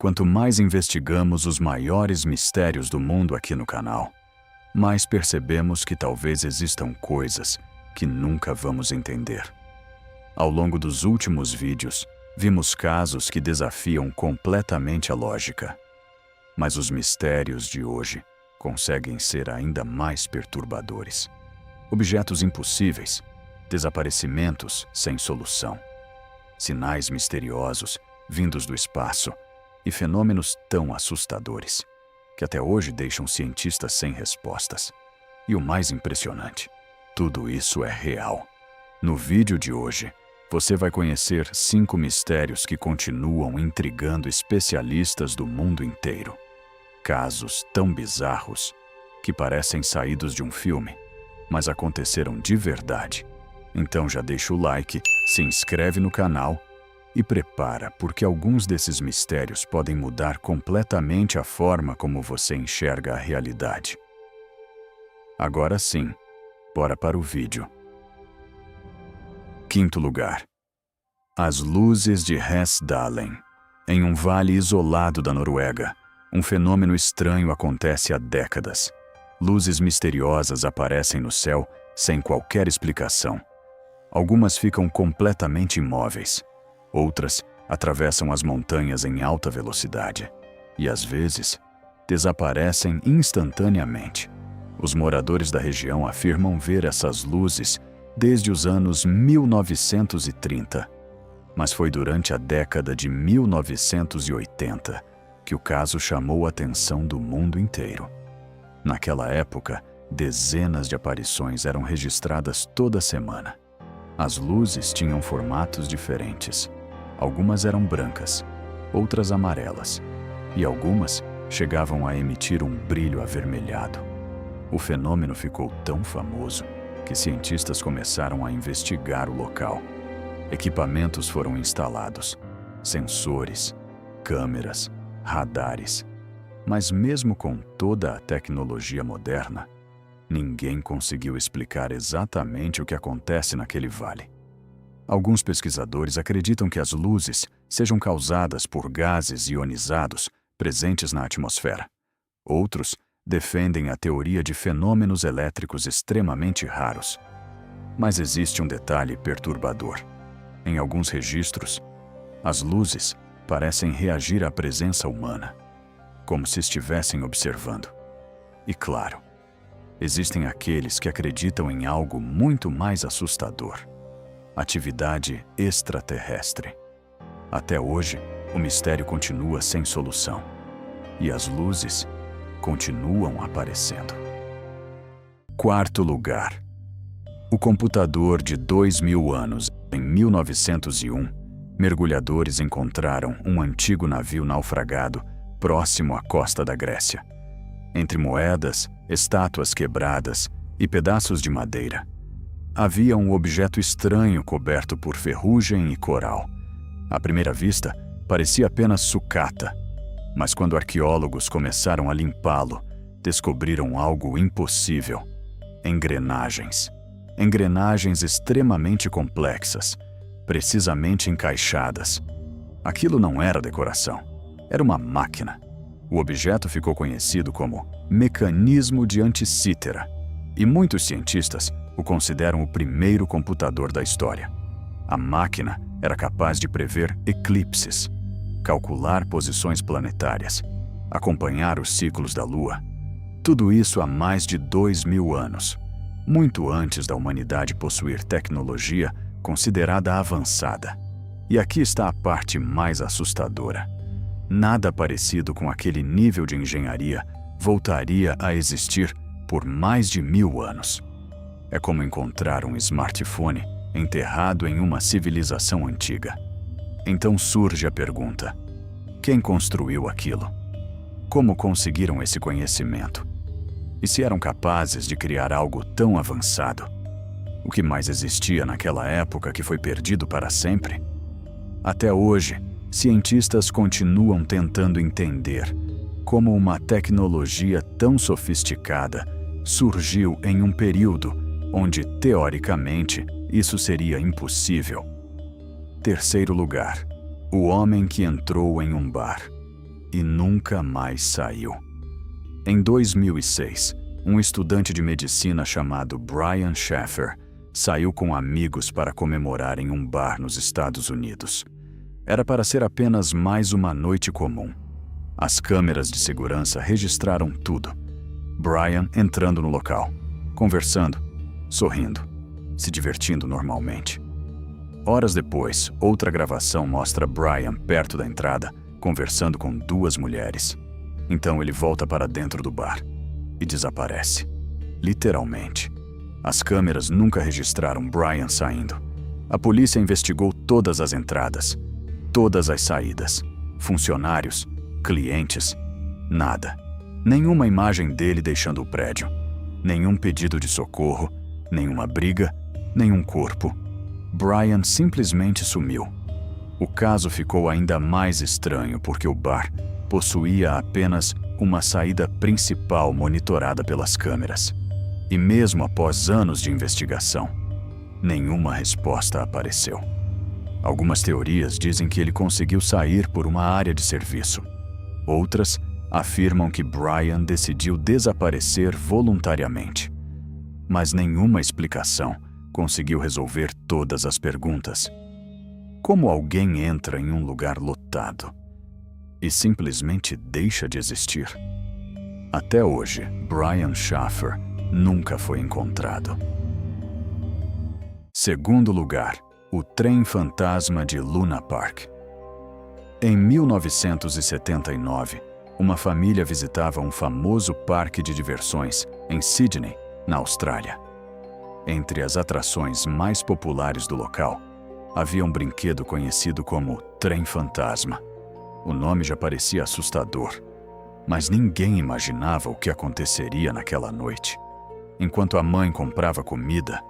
Quanto mais investigamos os maiores mistérios do mundo aqui no canal, mais percebemos que talvez existam coisas que nunca vamos entender. Ao longo dos últimos vídeos, vimos casos que desafiam completamente a lógica. Mas os mistérios de hoje conseguem ser ainda mais perturbadores. Objetos impossíveis, desaparecimentos sem solução, sinais misteriosos vindos do espaço e fenômenos tão assustadores que até hoje deixam cientistas sem respostas. E o mais impressionante, tudo isso é real. No vídeo de hoje, você vai conhecer 5 mistérios que continuam intrigando especialistas do mundo inteiro. Casos tão bizarros que parecem saídos de um filme, mas aconteceram de verdade. Então já deixa o like, se inscreve no canal e prepara, porque alguns desses mistérios podem mudar completamente a forma como você enxerga a realidade. Agora sim, bora para o vídeo. 5º lugar. As luzes de Hesdalen. Em um vale isolado da Noruega, um fenômeno estranho acontece há décadas. Luzes misteriosas aparecem no céu sem qualquer explicação. Algumas ficam completamente imóveis. Outras atravessam as montanhas em alta velocidade. E, às vezes, desaparecem instantaneamente. Os moradores da região afirmam ver essas luzes desde os anos 1930. Mas foi durante a década de 1980 que o caso chamou a atenção do mundo inteiro. Naquela época, dezenas de aparições eram registradas toda semana. As luzes tinham formatos diferentes. Algumas eram brancas, outras amarelas, e algumas chegavam a emitir um brilho avermelhado. O fenômeno ficou tão famoso que cientistas começaram a investigar o local. Equipamentos foram instalados, sensores, câmeras, radares. Mas mesmo com toda a tecnologia moderna, ninguém conseguiu explicar exatamente o que acontece naquele vale. Alguns pesquisadores acreditam que as luzes sejam causadas por gases ionizados presentes na atmosfera. Outros defendem a teoria de fenômenos elétricos extremamente raros. Mas existe um detalhe perturbador. Em alguns registros, as luzes parecem reagir à presença humana, como se estivessem observando. E claro, existem aqueles que acreditam em algo muito mais assustador: atividade extraterrestre. Até hoje, o mistério continua sem solução. E as luzes continuam aparecendo. 4º lugar. O computador de 2000 anos. Em 1901, mergulhadores encontraram um antigo navio naufragado próximo à costa da Grécia. Entre moedas, estátuas quebradas e pedaços de madeira, havia um objeto estranho coberto por ferrugem e coral. À primeira vista, parecia apenas sucata, mas quando arqueólogos começaram a limpá-lo, descobriram algo impossível: engrenagens. Engrenagens extremamente complexas, precisamente encaixadas. Aquilo não era decoração, era uma máquina. O objeto ficou conhecido como mecanismo de Anticítera, e muitos cientistas o consideram o primeiro computador da história. A máquina era capaz de prever eclipses, calcular posições planetárias, acompanhar os ciclos da Lua. Tudo isso há mais de 2000 anos, muito antes da humanidade possuir tecnologia considerada avançada. E aqui está a parte mais assustadora. Nada parecido com aquele nível de engenharia voltaria a existir por mais de 1000 anos. É como encontrar um smartphone enterrado em uma civilização antiga. Então surge a pergunta: quem construiu aquilo? Como conseguiram esse conhecimento? E se eram capazes de criar algo tão avançado? O que mais existia naquela época que foi perdido para sempre? Até hoje, cientistas continuam tentando entender como uma tecnologia tão sofisticada surgiu em um período onde, teoricamente, isso seria impossível. 3º lugar. O homem que entrou em um bar. e nunca mais saiu. Em 2006, um estudante de medicina chamado Brian Shaffer saiu com amigos para comemorar em um bar nos Estados Unidos. Era para ser apenas mais uma noite comum. As câmeras de segurança registraram tudo. Brian entrando no local, conversando, sorrindo, se divertindo normalmente. Horas depois, outra gravação mostra Brian perto da entrada, conversando com duas mulheres. Então ele volta para dentro do bar e desaparece. Literalmente. As câmeras nunca registraram Brian saindo. A polícia investigou todas as entradas, todas as saídas, funcionários, clientes, nada. Nenhuma imagem dele deixando o prédio, nenhum pedido de socorro, nenhuma briga, nenhum corpo. Brian simplesmente sumiu. O caso ficou ainda mais estranho porque o bar possuía apenas uma saída principal monitorada pelas câmeras. E mesmo após anos de investigação, nenhuma resposta apareceu. Algumas teorias dizem que ele conseguiu sair por uma área de serviço. Outras afirmam que Brian decidiu desaparecer voluntariamente. Mas nenhuma explicação conseguiu resolver todas as perguntas. Como alguém entra em um lugar lotado e simplesmente deixa de existir? Até hoje, Brian Shaffer nunca foi encontrado. Segundo lugar, o trem fantasma de Luna Park. Em 1979, uma família visitava um famoso parque de diversões em Sydney, na Austrália. Entre as atrações mais populares do local, havia um brinquedo conhecido como Trem Fantasma. O nome já parecia assustador, mas ninguém imaginava o que aconteceria naquela noite. Enquanto a mãe comprava comida,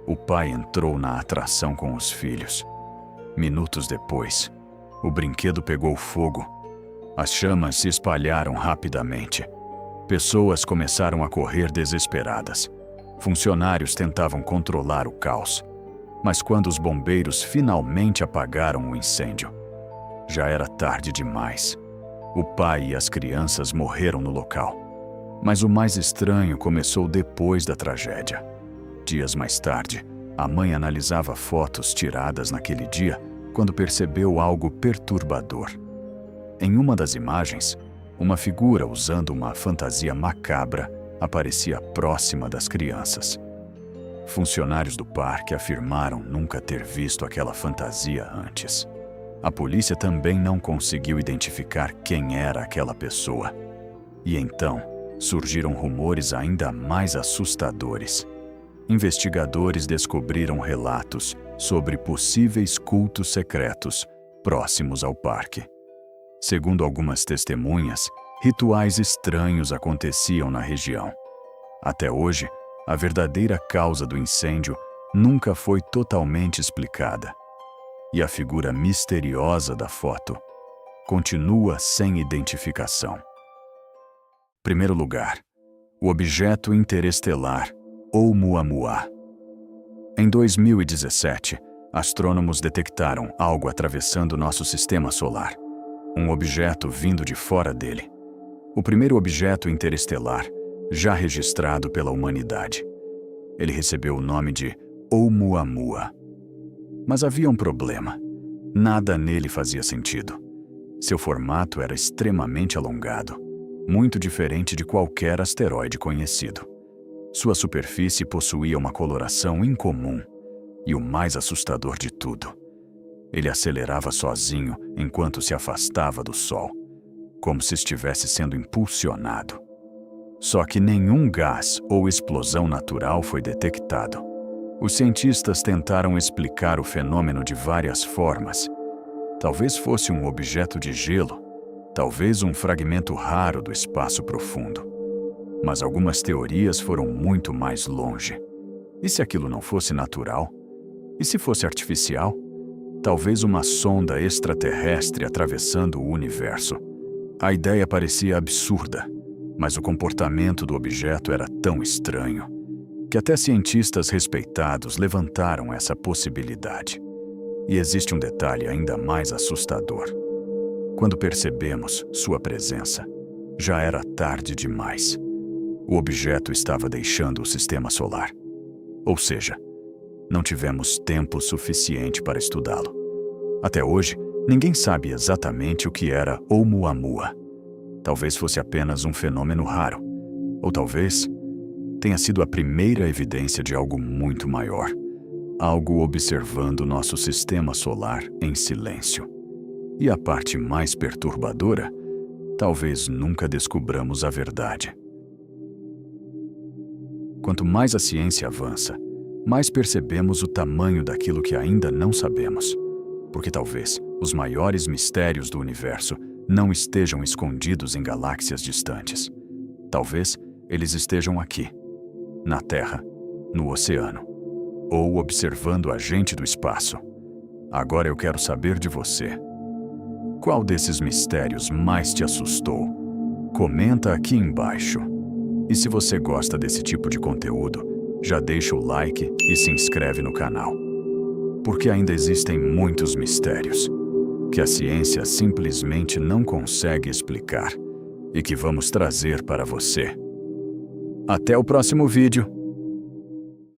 o pai entrou na atração com os filhos. Minutos depois, o brinquedo pegou fogo. As chamas se espalharam rapidamente. Pessoas começaram a correr desesperadas. Funcionários tentavam controlar o caos. Mas quando os bombeiros finalmente apagaram o incêndio, já era tarde demais. O pai e as crianças morreram no local. Mas o mais estranho começou depois da tragédia. Dias mais tarde, a mãe analisava fotos tiradas naquele dia quando percebeu algo perturbador. Em uma das imagens, uma figura usando uma fantasia macabra aparecia próxima das crianças. Funcionários do parque afirmaram nunca ter visto aquela fantasia antes. A polícia também não conseguiu identificar quem era aquela pessoa. E então, surgiram rumores ainda mais assustadores. Investigadores descobriram relatos sobre possíveis cultos secretos próximos ao parque. Segundo algumas testemunhas, rituais estranhos aconteciam na região. Até hoje, a verdadeira causa do incêndio nunca foi totalmente explicada. E a figura misteriosa da foto continua sem identificação. Primeiro lugar, o objeto interestelar Oumuamua. Em 2017, astrônomos detectaram algo atravessando nosso sistema solar. Um objeto vindo de fora dele. O primeiro objeto interestelar já registrado pela humanidade. Ele recebeu o nome de Oumuamua. Mas havia um problema. Nada nele fazia sentido. Seu formato era extremamente alongado, muito diferente de qualquer asteroide conhecido. Sua superfície possuía uma coloração incomum e o mais assustador de tudo, ele acelerava sozinho enquanto se afastava do Sol, como se estivesse sendo impulsionado. Só que nenhum gás ou explosão natural foi detectado. Os cientistas tentaram explicar o fenômeno de várias formas. Talvez fosse um objeto de gelo, talvez um fragmento raro do espaço profundo. Mas algumas teorias foram muito mais longe. E se aquilo não fosse natural? E se fosse artificial? Talvez uma sonda extraterrestre atravessando o universo. A ideia parecia absurda, mas o comportamento do objeto era tão estranho que até cientistas respeitados levantaram essa possibilidade. E existe um detalhe ainda mais assustador. Quando percebemos sua presença, já era tarde demais. O objeto estava deixando o sistema solar. Ou seja, não tivemos tempo suficiente para estudá-lo. Até hoje, ninguém sabe exatamente o que era Oumuamua. Talvez fosse apenas um fenômeno raro. Ou talvez tenha sido a primeira evidência de algo muito maior. Algo observando nosso sistema solar em silêncio. E a parte mais perturbadora, talvez nunca descubramos a verdade. Quanto mais a ciência avança, mais percebemos o tamanho daquilo que ainda não sabemos. Porque talvez os maiores mistérios do universo não estejam escondidos em galáxias distantes. Talvez eles estejam aqui, na Terra, no oceano, ou observando a gente do espaço. Agora eu quero saber de você. Qual desses mistérios mais te assustou? Comenta aqui embaixo. E se você gosta desse tipo de conteúdo, já deixa o like e se inscreve no canal. Porque ainda existem muitos mistérios que a ciência simplesmente não consegue explicar e que vamos trazer para você. Até o próximo vídeo!